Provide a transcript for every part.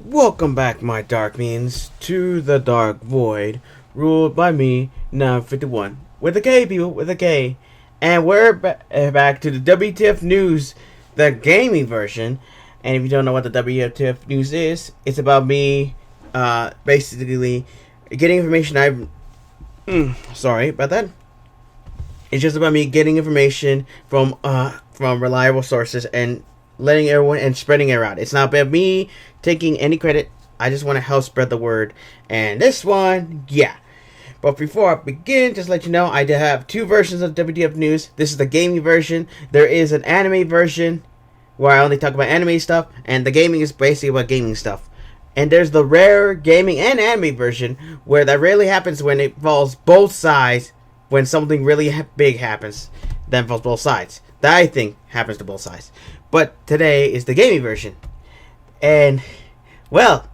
Welcome back, my dark means, to the dark void, ruled by me, now 51, with a K, people, with a K. And we're back to the WTF News, the gaming version. And if you don't know what the WTF News is, it's about me, basically, getting information sorry about that. It's just about me getting information from reliable sources and letting everyone and spreading it around. It's not about me taking any credit. I just want to help spread the word. And this one, yeah. But before I begin, just to let you know, I have two versions of WTF News. This is the gaming version. There is an anime version where I only talk about anime stuff, and the gaming is basically about gaming stuff. And there's the rare gaming and anime version where that rarely happens when it involves both sides. When something really big happens, that involves both sides. That I think happens to both sides. But today is the gaming version. And, well,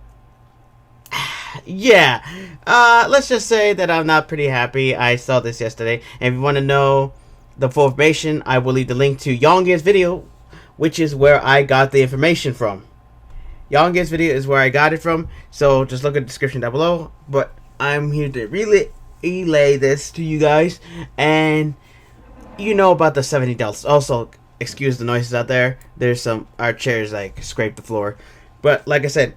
yeah. Let's just say that I'm not pretty happy. I saw this yesterday. And if you want to know the full information, I will leave the link to Yong's video, which is where I got the information from. Yong's video is where I got it from. So just look at the description down below. But I'm here to really relay this to you guys, and you know about the $70. Also, excuse the noises out there. There's our chairs like scrape the floor, but like I said,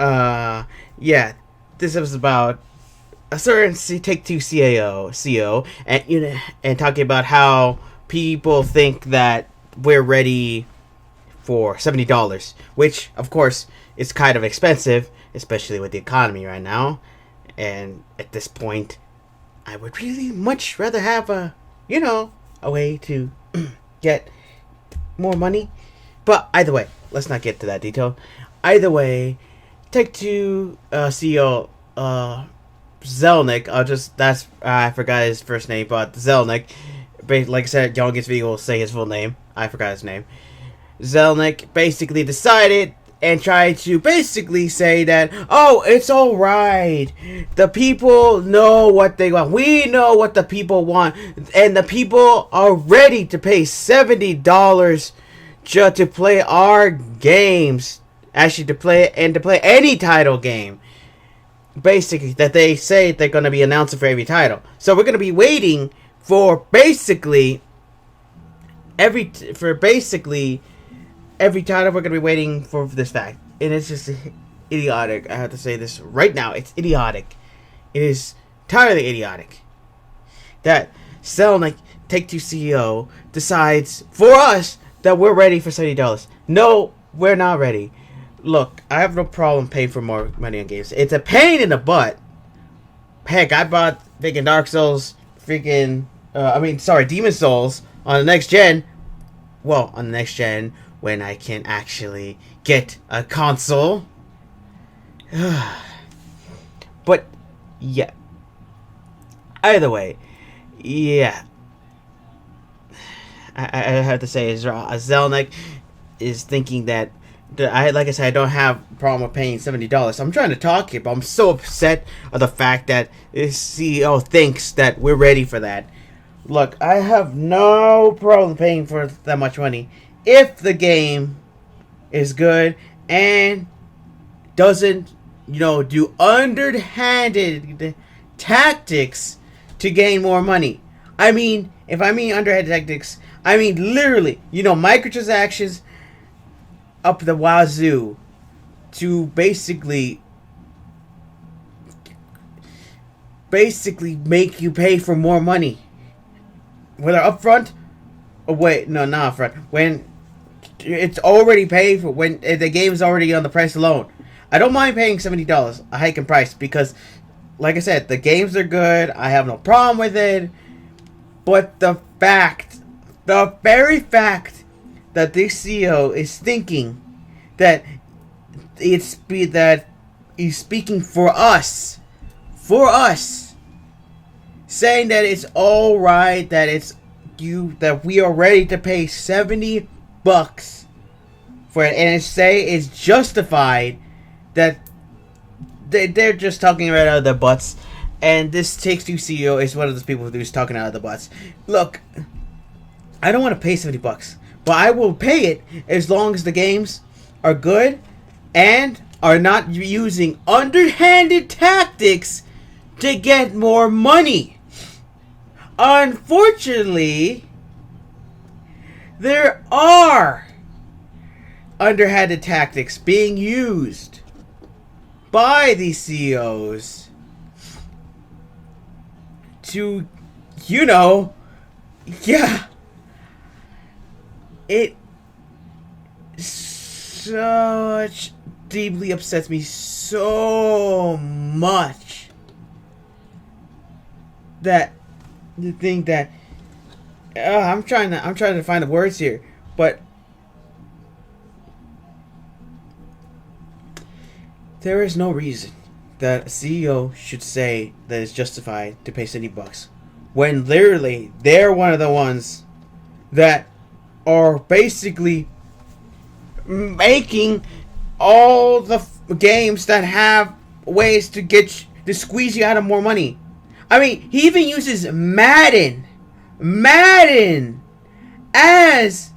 yeah, this is about a certain Take-Two CEO, and and talking about how people think that we're ready for $70, which of course is kind of expensive, especially with the economy right now. And at this point, I would really much rather have a way to get more money. But either way, let's not get to that detail. Either way, Take-Two CEO Zelnick, I forgot his first name, but Zelnick, like I said, Youngest video will say his full name. I forgot his name. Zelnick basically decided and tried to basically say that, oh, it's alright. The people know what they want. We know what the people want. And the people are ready to pay $70 just to play our games. Actually, to play any title game. Basically, that they say they're going to be announcing for every title. So we're going to be waiting for basically every title. We're going to be waiting for this fact. And it's just idiotic. I have to say this right now. It's idiotic. It is entirely idiotic that Zelnick, Take-Two CEO, decides for us that we're ready for $70. No, we're not ready. Look, I have no problem paying for more money on games. It's a pain in the butt. Heck, I bought freaking Dark Souls, Demon Souls on the next gen. Well, on the next gen, when I can actually get a console. But, yeah. Either way, yeah. I have to say, Zelnick is thinking that, like I said, I don't have a problem with paying $70. I'm trying to talk here, but I'm so upset of the fact that this CEO thinks that we're ready for that. Look, I have no problem paying for that much money if the game is good and doesn't, do underhanded tactics to gain more money. I mean, if I mean underhanded tactics, I mean literally, microtransactions up the wazoo to basically make you pay for more money. Whether upfront, or wait, no, not upfront. When it's already paid for, when the game is already on the price alone. I don't mind paying $70, a hike in price, because, like I said, the games are good. I have no problem with it. But the very fact that this CEO is thinking that that he's speaking for us, saying that it's all right, that we are ready to pay $70 for it, and say it's justified, that they're just talking right out of their butts. And this Take-Two CEO is one of those people who's talking out of the butts. Look, I don't want to pay $70, but I will pay it as long as the games are good and are not using underhanded tactics to get more money. Unfortunately, there are underhanded tactics being used by these CEOs to, it such deeply upsets me so much that the thing that I'm trying to find the words here, but there is no reason that a CEO should say that it's justified to pay $70 when literally they're one of the ones that are basically making all the games that have ways to squeeze you out of more money. I mean, he even uses Madden as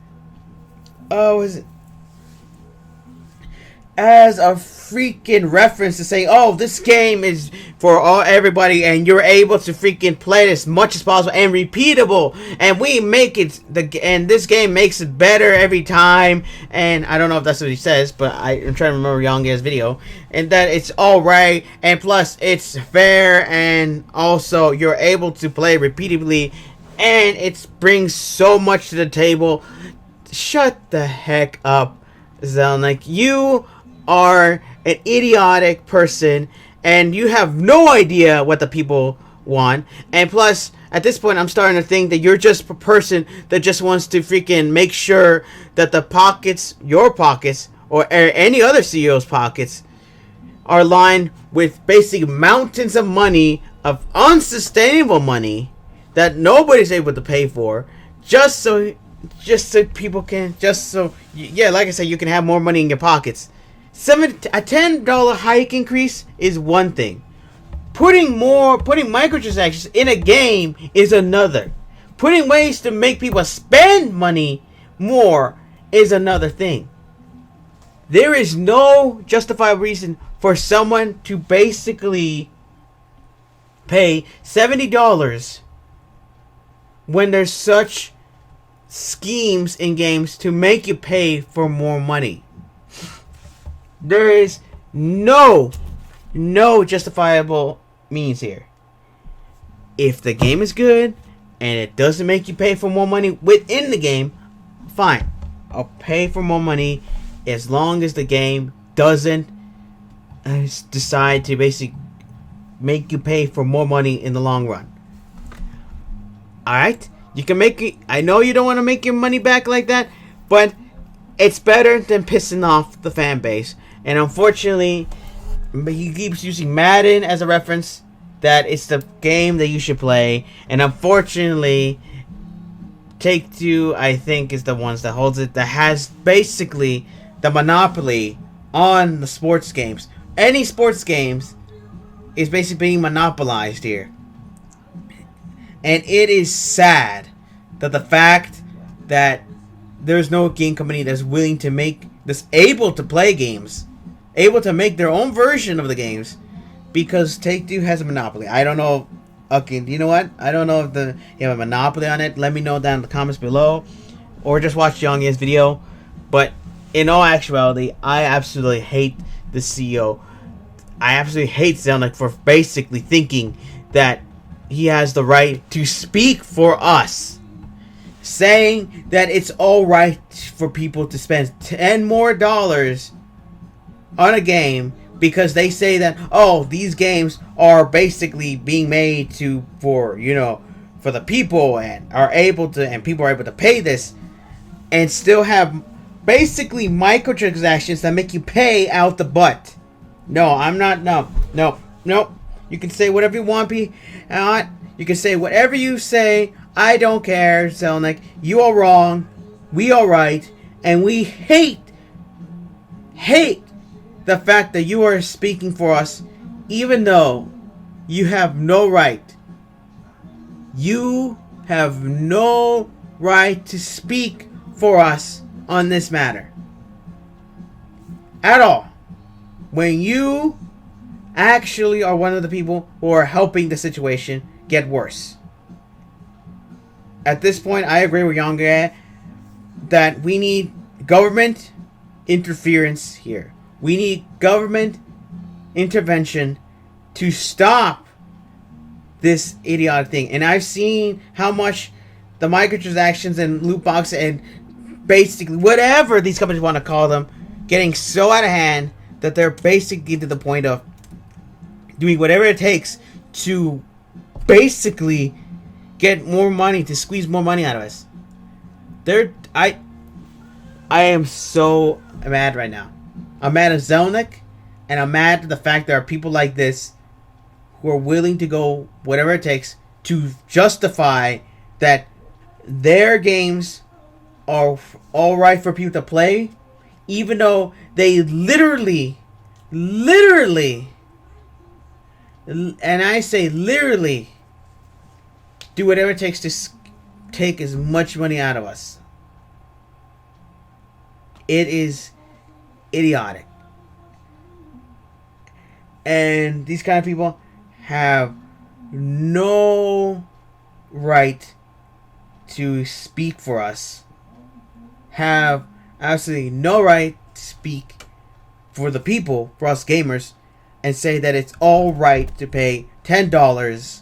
as a freaking reference to say, oh, this game is for everybody, and you're able to freaking play it as much as possible and repeatable, and we make it and this game makes it better every time. And I don't know if that's what he says, but I'm trying to remember Yong's video, and that it's all right, and plus it's fair, and also you're able to play repeatedly, and it brings so much to the table. Shut the heck up, Zelnick. You are an idiotic person, and you have no idea what the people want. And plus, at this point, I'm starting to think that you're just a person that just wants to freaking make sure that the pockets, your pockets, or any other CEO's pockets, are lined with basic mountains of money, of unsustainable money that nobody's able to pay for, just so people can, like I said, you can have more money in your pockets. A $10 hike increase is one thing. Putting microtransactions in a game is another. Putting ways to make people spend money more is another thing. There is no justified reason for someone to basically pay $70 when there's such schemes in games to make you pay for more money. There is no justifiable means here. If the game is good and it doesn't make you pay for more money within the game, fine. I'll pay for more money as long as the game doesn't decide to basically make you pay for more money in the long run. Alright? You can make it. I know you don't want to make your money back like that, but it's better than pissing off the fan base. And unfortunately, he keeps using Madden as a reference that it's the game that you should play. And unfortunately, Take-Two, I think, is the ones that holds it, that has basically the monopoly on the sports games. Any sports games is basically being monopolized here. And it is sad that the fact that there's no game company that's willing to make this, able to play games, able to make their own version of the games, because Take-Two has a monopoly. I don't know. Okay, you know what? I don't know if you have a monopoly on it. Let me know down in the comments below, or just watch Yong's video. But in all actuality, I absolutely hate the CEO. I absolutely hate Zelnick for basically thinking that he has the right to speak for us, saying that it's all right for people to spend $10 more on a game because they say that, oh, these games are basically being made for the people, and people are able to pay this, and still have basically microtransactions that make you pay out the butt. No, I'm not. No. You can say whatever you want, you can say whatever you say. I don't care, Zelnick. You are wrong. We are right. And we hate the fact that you are speaking for us, even though you have no right. You have no right to speak for us on this matter. At all. when you actually are one of the people who are helping the situation get worse. At this point, I agree with Yonge that we need government interference here. We need government intervention to stop this idiotic thing. And I've seen how much the microtransactions and loot box and basically whatever these companies want to call them getting so out of hand that they're basically to the point of doing whatever it takes to basically get more money, to squeeze more money out of us. I am so mad right now. I'm mad at Zelnick, and I'm mad at the fact there are people like this who are willing to go whatever it takes to justify that their games are all right for people to play, even though they literally, and I say literally, do whatever it takes to take as much money out of us. It is idiotic. And these kind of people have no right to speak for us. Have absolutely no right to speak for the people, for us gamers, and say that it's all right to pay $10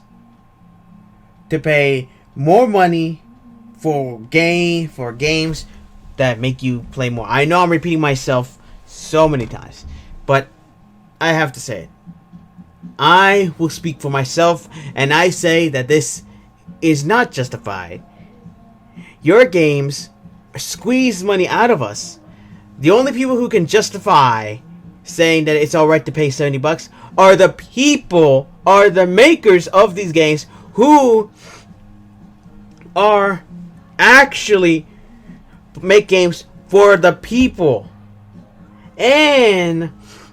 to pay more money for games that make you play more. I know I'm repeating myself so many times, but I have to say it. I will speak for myself, and I say that this is not justified. Your games squeeze money out of us. The only people who can justify saying that it's alright to pay $70 are the people, are the makers of these games who are actually make games for the people and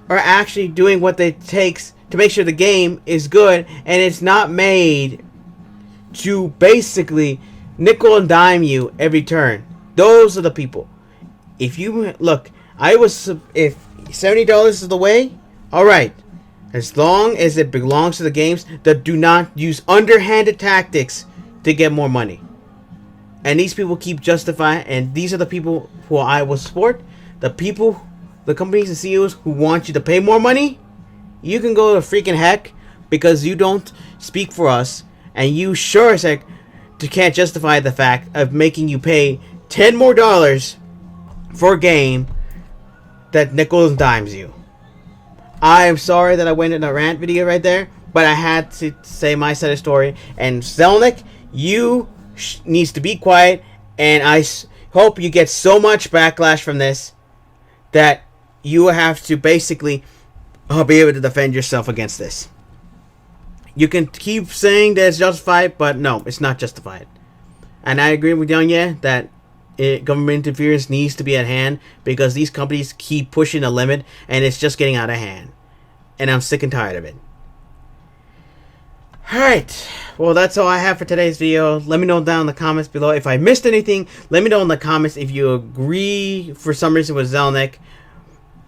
are actually doing what it takes to make sure the game is good and it's not made to basically nickel and dime you every turn. Those are the people. If you look, if $70 is the way, alright. As long as it belongs to the games that do not use underhanded tactics to get more money. And these people keep justifying, and these are the people who I will support. The people, the companies and CEOs who want you to pay more money, you can go to freaking heck because you don't speak for us, and you sure as heck can't justify the fact of making you pay $10 more for a game that nickels and dimes you. I am sorry that I went in a rant video right there, but I had to say my side of the story. And Zelnick, you needs to be quiet, and I hope you get so much backlash from this that you have to basically be able to defend yourself against this. You can keep saying that it's justified, but no, it's not justified. And I agree with Yonya that government interference needs to be at hand because these companies keep pushing the limit and it's just getting out of hand. And I'm sick and tired of it. Alright, well that's all I have for today's video. Let me know down in the comments below if I missed anything. Let me know in the comments if you agree for some reason with Zelnick,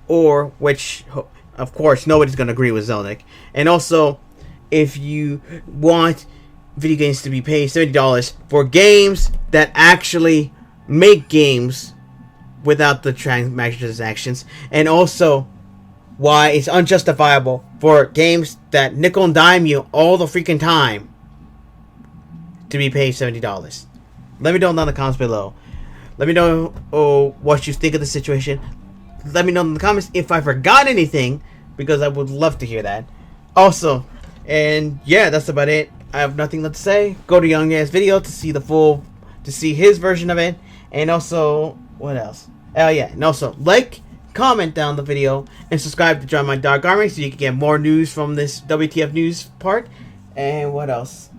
or which, of course, nobody's going to agree with Zelnick. And also, if you want video games to be paid $70 for games that actually make games without the microtransactions, and also why it's unjustifiable for games that nickel and dime you all the freaking time to be paid $70. Let me know down in the comments below. Let me know what you think of the situation. Let me know in the comments if I forgot anything, because I would love to hear that. Also, and yeah, that's about it. I have nothing left to say. Go to Young video to see to see his version of it. And also, what else? Oh yeah, and also like, comment down the video, and subscribe to join my Dark Army so you can get more news from this WTF News part. And what else?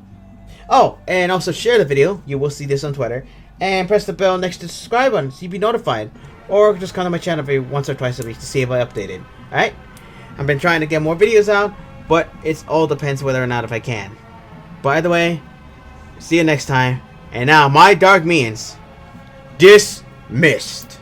Oh, and also share the video. You will see this on Twitter. And press the bell next to the subscribe button so you'll be notified. Or just come to my channel every once or twice a week to see if I updated. Alright? I've been trying to get more videos out, but it all depends whether or not if I can. By the way, see you next time. And now, my Dark Minions, dismissed.